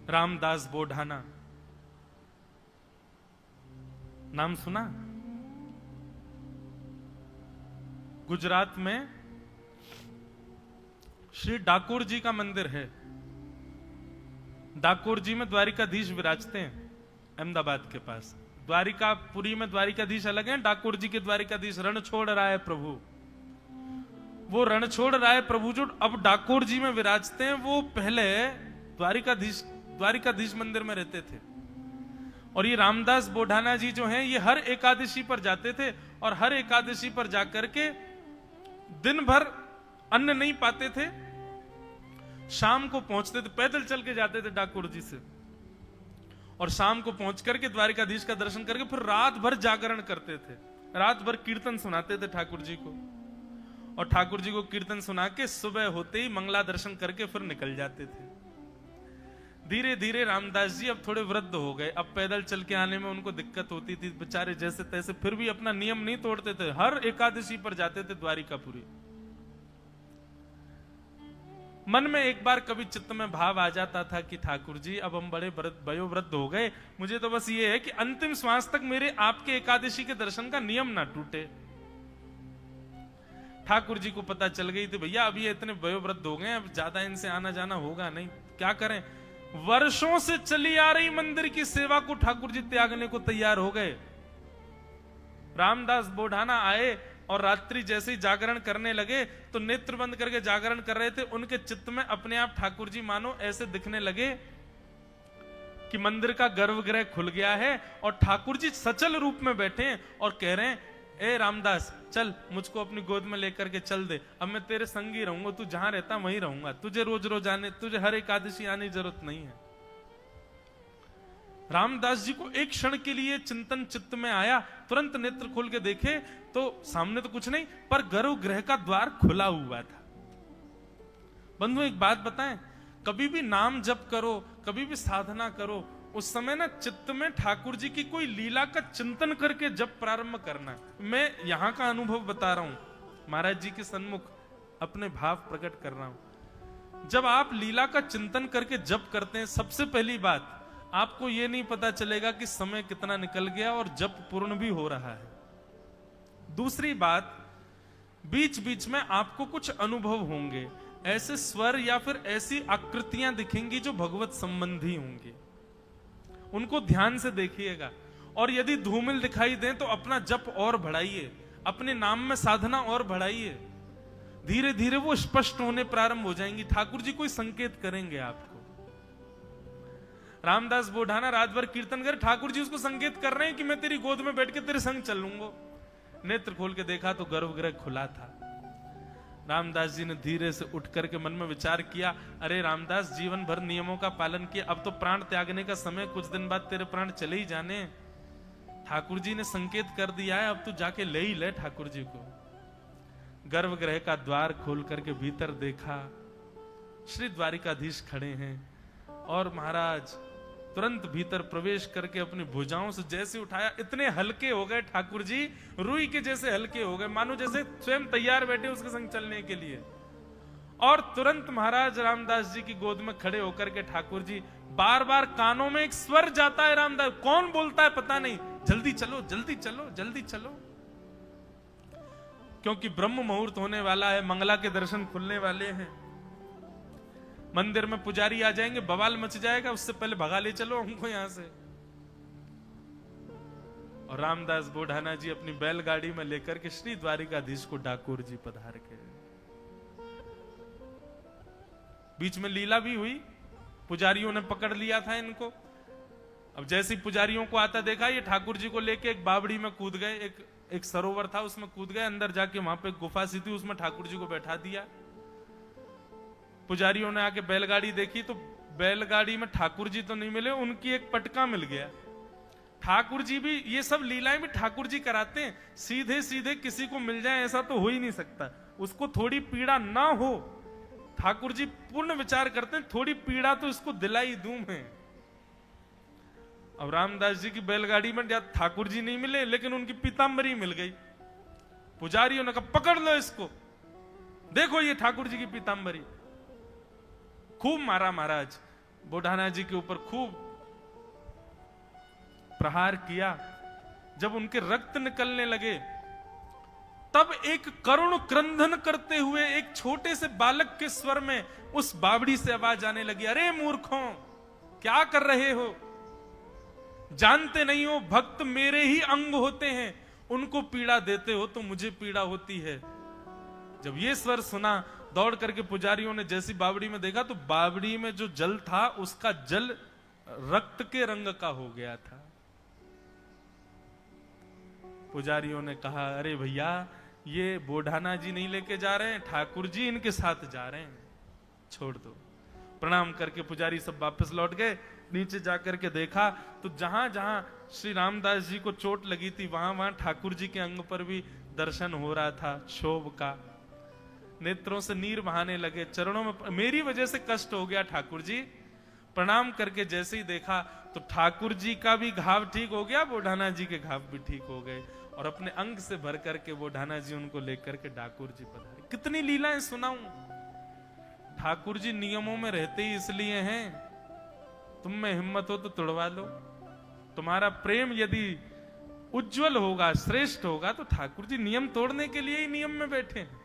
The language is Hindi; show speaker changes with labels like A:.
A: रामदास बोढ़ाना, नाम सुना? गुजरात में श्री डाकोर जी का मंदिर है। डाकोर जी में द्वारिकाधीश विराजते हैं, अहमदाबाद के पास। द्वारिकापुरी में द्वारिकाधीश अलग है, डाकोर जी के द्वारिकाधीश रणछोड़ राय प्रभु। वो रणछोड़ राय प्रभु जो अब डाकोर जी में विराजते हैं, वो पहले द्वारिकाधीश मंदिर में रहते थे। और ये रामदास बोढ़ाना जी जो हैं, ये हर एकादशी पर जाते थे और हर एकादशी पर जाकर के दिन भर अन्न नहीं पाते थे, शाम को पहुंचते थे, पैदल चल के जाते थे डाकोर जी से, और शाम को पहुंच करके द्वारिकाधीश का दर्शन करके फिर रात भर जागरण करते थे, रात भर कीर्तन सुनाते थे ठाकुर जी को, और ठाकुर जी को कीर्तन सुना के सुबह होते ही मंगला दर्शन करके फिर निकल जाते थे। धीरे धीरे रामदास जी अब थोड़े वृद्ध हो गए, अब पैदल चल के आने में उनको दिक्कत होती थी बेचारे, जैसे तैसे, फिर भी अपना नियम नहीं तोड़ते थे, हर एकादशी पर जाते थे द्वारिकापुरी। मन में एक बार कभी चित्त में भाव आ जाता था कि ठाकुर जी अब हम बड़े वयोवृद्ध हो गए, मुझे तो बस ये है कि अंतिम श्वास तक मेरे आपके एकादशी के दर्शन का नियम ना टूटे। ठाकुर जी को पता चल गई थी भैया अब ये इतने वयोवृद्ध हो गए, अब ज्यादा इनसे आना जाना होगा नहीं, क्या करें। वर्षों से चली आ रही मंदिर की सेवा को ठाकुर जी त्यागने को तैयार हो गए। रामदास बोढ़ाना आए और रात्रि जैसे ही जागरण करने लगे तो नेत्र बंद करके जागरण कर रहे थे, उनके चित्त में अपने आप ठाकुर जी मानो ऐसे दिखने लगे कि मंदिर का गर्भगृह खुल गया है और ठाकुर जी सचल रूप में बैठे हैं और कह रहे हैं, ए रामदास चल मुझको अपनी गोद में लेकर के चल दे, अब मैं तेरे संग ही रहूंगा, तू जहां रहता वहीं रहूंगा, तुझे रोज रोज आने, तुझे हर एकादशी आने की जरूरत नहीं है। रामदास जी को एक क्षण के लिए चिंतन चित्त में आया, तुरंत नेत्र खोल के देखे तो सामने तो कुछ नहीं, पर गर्भगृह का द्वार खुला हुआ था। बंधु एक बात बताएं, कभी भी नाम जप करो, कभी भी साधना करो, उस समय ना चित्त में ठाकुर जी की कोई लीला का चिंतन करके जब प्रारंभ करना। मैं यहां का अनुभव बता रहा हूं, महाराज जी के सन्मुख अपने भाव प्रकट कर रहा हूं। जब आप लीला का चिंतन करके जप करते हैं, सबसे पहली बात आपको यह नहीं पता चलेगा कि समय कितना निकल गया और जप पूर्ण भी हो रहा है। दूसरी बात, बीच बीच में आपको कुछ अनुभव होंगे, ऐसे स्वर या फिर ऐसी आकृतियां दिखेंगी जो भगवत संबंधी होंगी, उनको ध्यान से देखिएगा। और यदि धूमिल दिखाई दें तो अपना जप और बढ़ाइए, अपने नाम में साधना और बढ़ाइए, धीरे धीरे वो स्पष्ट होने प्रारंभ हो जाएंगी। ठाकुर जी कोई संकेत करेंगे आपको। रामदास बोढ़ाना रात भर कीर्तन कर, ठाकुर जी उसको संकेत कर रहे हैं कि मैं तेरी गोद में बैठ के तेरे संग चलूंगा। नेत्र खोल के देखा तो गर्भगृह खुला था। रामदास जी ने धीरे से उठ करके मन में विचार किया, अरे रामदास जीवन भर नियमों का पालन किया, अब तो प्राण त्यागने का समय, कुछ दिन बाद तेरे प्राण चले ही जाने, ठाकुर जी ने संकेत कर दिया है, अब तू जाके ले ही ले ठाकुर जी को। गर्भगृह का द्वार खोल करके भीतर देखा, श्री द्वारिकाधीश खड़े हैं और महाराज तुरंत भीतर प्रवेश करके अपनी भुजाओं से जैसे उठाया, इतने हल्के हो गए ठाकुर जी, रुई के जैसे हल्के हो गए, मानो जैसे स्वयं तैयार बैठे उसके संग चलने के लिए। और तुरंत महाराज रामदास जी की गोद में खड़े होकर के ठाकुर जी, बार बार कानों में एक स्वर जाता है, रामदास कौन बोलता है पता नहीं, जल्दी चलो जल्दी चलो जल्दी चलो, क्योंकि ब्रह्म मुहूर्त होने वाला है, मंगला के दर्शन खुलने वाले हैं, मंदिर में पुजारी आ जाएंगे, बवाल मच जाएगा, उससे पहले भगा ले चलो हमको यहां से। और रामदास बोढ़ाना जी अपनी बैलगाड़ी में लेकर के श्री द्वारिकाधीश को डाकोर जी पधार के। बीच में लीला भी हुई, पुजारियों ने पकड़ लिया था इनको। अब जैसे ही पुजारियों को आता देखा, ये ठाकुर जी को लेके एक बावड़ी में कूद गए, एक सरोवर था उसमें कूद गए, अंदर जाके वहां पे गुफा सी थी, उसमें ठाकुर जी को बैठा दिया। पुजारियों ने आके बैलगाड़ी देखी तो बैलगाड़ी में ठाकुर जी तो नहीं मिले, उनकी एक पटका मिल गया। ठाकुर जी भी, ये सब लीलाएं भी ठाकुर जी कराते हैं, सीधे सीधे किसी को मिल जाए ऐसा तो हो ही नहीं सकता, उसको थोड़ी पीड़ा ना हो, ठाकुर जी पूर्ण विचार करते हैं, थोड़ी पीड़ा तो इसको दिलाई दूं मैं। अब रामदास जी की बैलगाड़ी में ठाकुर जी नहीं मिले, लेकिन उनकी पीतांबरी मिल गई। पुजारियों ने कहा पकड़ लो इसको, देखो ये ठाकुर जी की पीतांबरी। खूब मारा महाराज, बुढ़ाना जी के ऊपर खूब प्रहार किया। जब उनके रक्त निकलने लगे तब एक करुण क्रंदन करते हुए एक छोटे से बालक के स्वर में उस बावड़ी से आवाज आने लगी, अरे मूर्खों, क्या कर रहे हो? जानते नहीं हो भक्त मेरे ही अंग होते हैं, उनको पीड़ा देते हो तो मुझे पीड़ा होती है। जब ये स्वर सुना, दौड़ करके पुजारियों ने जैसी बावड़ी में देखा तो बावड़ी में जो जल था उसका जल रक्त के रंग का हो गया था। पुजारियों ने कहा, अरे भैया, ये बोढ़ाना जी नहीं लेके जा रहे हैं, ठाकुर जी इनके साथ जा रहे हैं, छोड़ दो। प्रणाम करके पुजारी सब वापस लौट गए। नीचे जाकर के देखा तो जहां जहां श्री रामदास जी को चोट लगी थी वहां वहां ठाकुर जी के अंग पर भी दर्शन हो रहा था क्षोभ का। नेत्रों से नीर बहाने लगे, चरणों में मेरी वजह से कष्ट हो गया ठाकुर जी। प्रणाम करके जैसे ही देखा तो ठाकुर जी का भी घाव ठीक हो गया, बुढ़ाना जी के घाव भी ठीक हो गए और अपने अंग से भर करके बुढ़ाना जी उनको लेकर के ठाकुर जी पधारे। कितनी लीलाएं सुनाऊं। ठाकुर जी नियमों में रहते ही इसलिए हैं, तुम में हिम्मत हो तो तुड़वा लो। तुम्हारा प्रेम यदि उज्जवल होगा, श्रेष्ठ होगा, तो ठाकुर जी नियम तोड़ने के लिए ही नियम में बैठे हैं।